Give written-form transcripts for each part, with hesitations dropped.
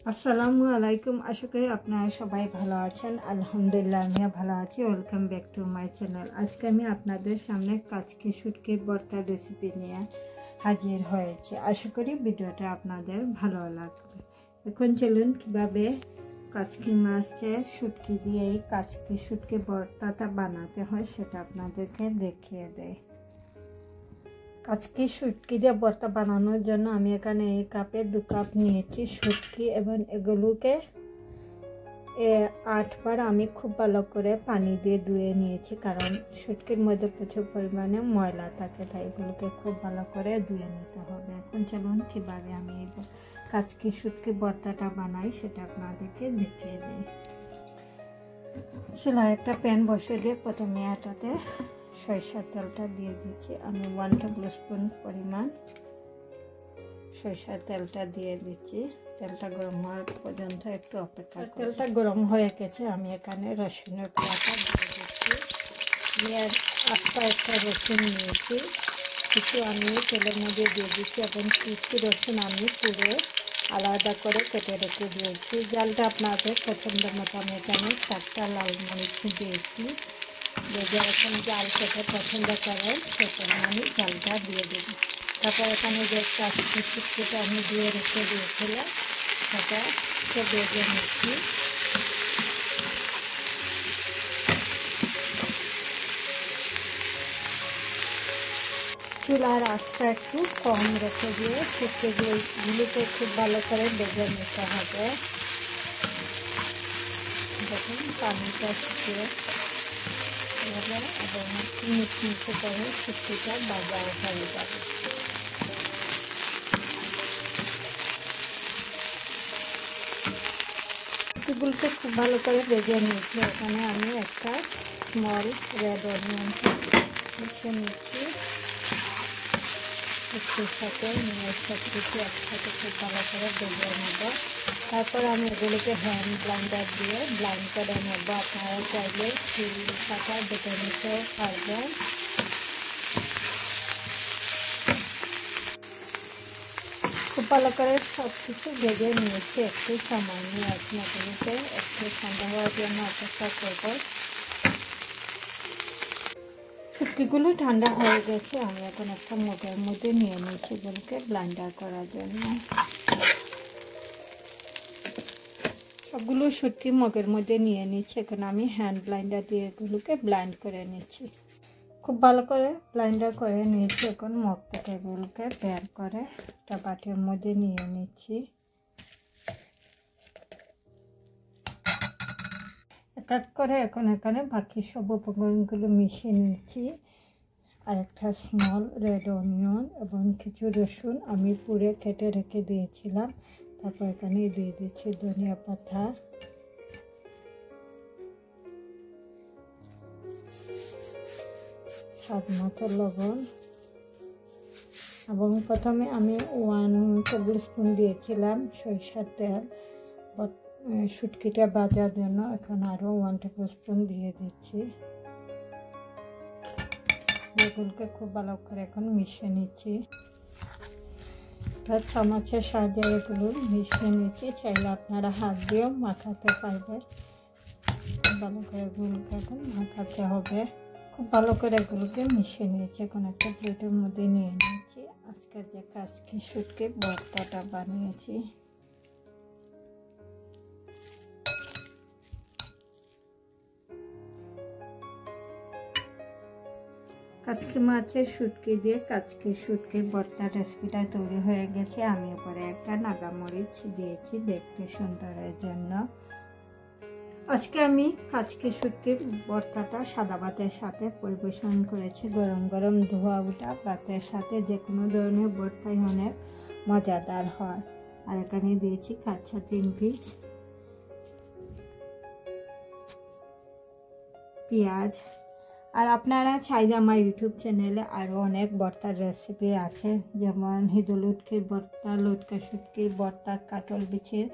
আসসালামু আলাইকুম। আশা করি আপনারা সবাই ভালো আছেন। আলহামদুলিল্লাহ আমিও ভালো আছি। Welcome back to my channel. আজকে আমি আপনাদের সামনে কাচকি শুটকি ভর্তার রেসিপি নিয়ে হাজির হয়েছি। আশা করি ভিডিওটা আপনাদের ভালো লাগবে। এখন চলুন কীভাবে কাচকি মাছের শুটকি দিয়ে এই কাচকি শুটকি ভর্তাটা বানাতে হয় সেটা আপনাদেরকে দেখিয়ে দেয়। কাচকি শুটকি দিয়ে ভর্তা বানানোর জন্য আমি এখানে এই কাপে 2 কাপ নিয়েছি শুটকি এবং এগুলোকে 8 বার আমি খুব ভালো করে পানি দিয়ে ধুয়ে নিয়েছি, কারণ শুটকির মধ্যে প্রচুর পরিমাণে ময়লা থাকে, তাই এগুলোকে খুব ভালো করে ধুয়ে নিতে হবে। এখন চলুন কীভাবে আমি এই কাচকি শুটকি ভর্তাটা বানাই সেটা আপনাদেরকে দেখিয়ে দিই। চুলায় একটা প্যান বসিয়ে দিয়ে প্রথমে এটাতে সরিষার তেলটা দিয়ে দিচ্ছি। আমি 1 টেবিল স্পুন পরিমাণ সরিষার তেলটা দিয়ে দিচ্ছি। তেলটা গরম হওয়ার পর্যন্ত একটু অপেক্ষা করব। তেলটা গরম হয়ে গেছে, আমি এখানে রসুনের কোয়াটা দিয়ে দিচ্ছি। আস্তা একটা রসুন নিয়েছি, কিছু আমি তেলের মধ্যে দিয়ে দিচ্ছি এবং কিছু রসুন আমি পুরো আলাদা করে কেটে রেখে দিয়েছি। জালটা আপনাদের পছন্দ মতো আমি এখানে 4টা লাল মরিচ দিয়েছি। যে যেরকম জাল খেতে পছন্দ করেন সেখানে আমি জালটা দিয়ে দেব। তারপর এখানে যে কাচকি শুটকিটা আমি দিয়ে রেখে দিয়েছিলাম সেটা ভেজে নিচ্ছি। চুলার আঁচটা একটু কম রেখে দিয়ে শুটকিগুলোকে খুব ভালো করে ভেজে নিতে হবে। দেখুন পানিটা শুকিয়ে এবং মিটমিটে করে শুটকিটা ভাজা হয়ে যাবে। শুটকিগুলোকে খুব ভালো করে ভেজে নিয়েছি। এখানে আমি একটা স্মল রেড অনিয়ন মিশিয়ে নিচ্ছি। শুটকির সাথে নিয়ে সব কিছু একসাথে খুব ভালো করে ভেজে নেব। তারপর আমি এগুলোকে হ্যান্ড ব্লেন্ডার দিয়ে ব্লেন্ড করে নেব। আপনারা চাইলে শিল পাতা বেটে নিতেও পারবেন। খুব ভালো করে সব কিছু ভেজে নিয়েছি। একটু সময় নিয়ে আপনি এগুলোকে একটু ঠান্ডা হওয়ার জন্য অপেক্ষা করব। শুটকিগুলো ঠান্ডা হয়ে গেছে, আমি এখন একটা মগের মধ্যে নিয়ে নিচ্ছি এগুলোকে ব্লেন্ডার করার জন্য। সবগুলো শুটকি মগের মধ্যে নিয়ে নিচ্ছি। এখন আমি হ্যান্ড ব্লেন্ডার দিয়ে এগুলোকে ব্লেন্ড করে নিচ্ছি। খুব ভালো করে ব্লেন্ডার করে নিয়েছি। এখন মগ থেকে এগুলোকে বের করে একটা বাটির মধ্যে নিয়ে নিচ্ছি। এক করে এখন এখানে বাকি সব উপকরণগুলো মিশিয়ে নিচ্ছি। আর একটা স্মল রেড অনিয়ন এবং কিছু রসুন আমি পুড়ে কেটে রেখে দিয়েছিলাম। তারপর এখানে দিয়ে দিচ্ছি ধনিয়া পাতা, স্বাদ মতো লবণ, এবং প্রথমে আমি 1 টেবিল স্পুন দিয়েছিলাম সরিষার তেল শুটকিটা ভাজার জন্য। এখন আরও 1 টেবিল স্পুন দিয়ে দিচ্ছি। এগুলোকে খুব ভালো করে এখন মিশিয়ে নিচ্ছি। চামচের সাহায্যে এগুলো মিশিয়ে নিচ্ছি। চাইলে আপনারা হাত দিয়েও মাখাতে পারবেন। ভালো করে এগুলোকে এখন মাখাতে হবে। খুব ভালো করে এগুলোকে মিশিয়ে নিয়েছি। এখন একটা প্লেটের মধ্যে নিয়ে নিয়েছি আজকের যে কাচকি শুটকি ভর্তাটা বানিয়েছি। কাচকি মাছের শুটকি দিয়ে কাচকি শুটকির ভর্তার রেসিপিটা তৈরি হয়ে গেছে। আমি উপরে একটা নাগামরিচ দিয়েছি দেখতে সুন্দরের জন্য। আজকে আমি কাচকি শুটকির ভর্তাটা সাদা ভাতের সাথে পরিবেশন করেছি। গরম গরম ধোয়া ওঠা ভাতের সাথে যে কোনো ধরনের ভর্তাই অনেক মজাদার হয়। আর এখানে দিয়েছি কাঁচা 3 পিস পেঁয়াজ। আর আপনারা চাইলে আমার ইউটিউব চ্যানেলে আরও অনেক ভর্তার রেসিপি আছে, যেমন হিদুলুটকির ভর্তা, লটকা শুটকির ভর্তা, কাটল বিচির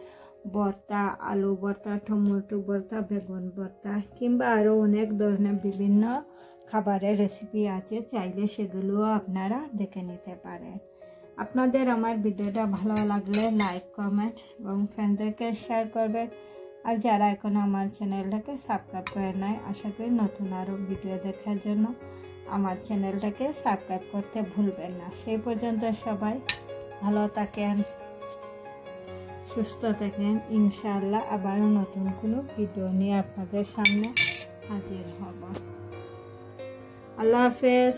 ভর্তা, আলু ভর্তা, টমেটো ভর্তা, বেগুন ভর্তা, কিংবা আরও অনেক ধরনের বিভিন্ন খাবারের রেসিপি আছে। চাইলে সেগুলোও আপনারা দেখে নিতে পারেন। আপনাদের আমার ভিডিওটা ভালো লাগলে লাইক কমেন্ট এবং ফ্রেন্ডদেরকে শেয়ার করবেন। আর যারা এখনো আমার চ্যানেলটাকে সাবস্ক্রাইব করে নাই, আশা করি নতুন আরও ভিডিও দেখার জন্য আমার চ্যানেলটাকে সাবস্ক্রাইব করতে ভুলবেন না। সেই পর্যন্ত সবাই ভালো থাকেন, সুস্থ থাকেন। ইনশাআল্লাহ আবারও নতুন কোনো ভিডিও নিয়ে আপনাদের সামনে হাজির হব। আল্লাহ হাফেজ।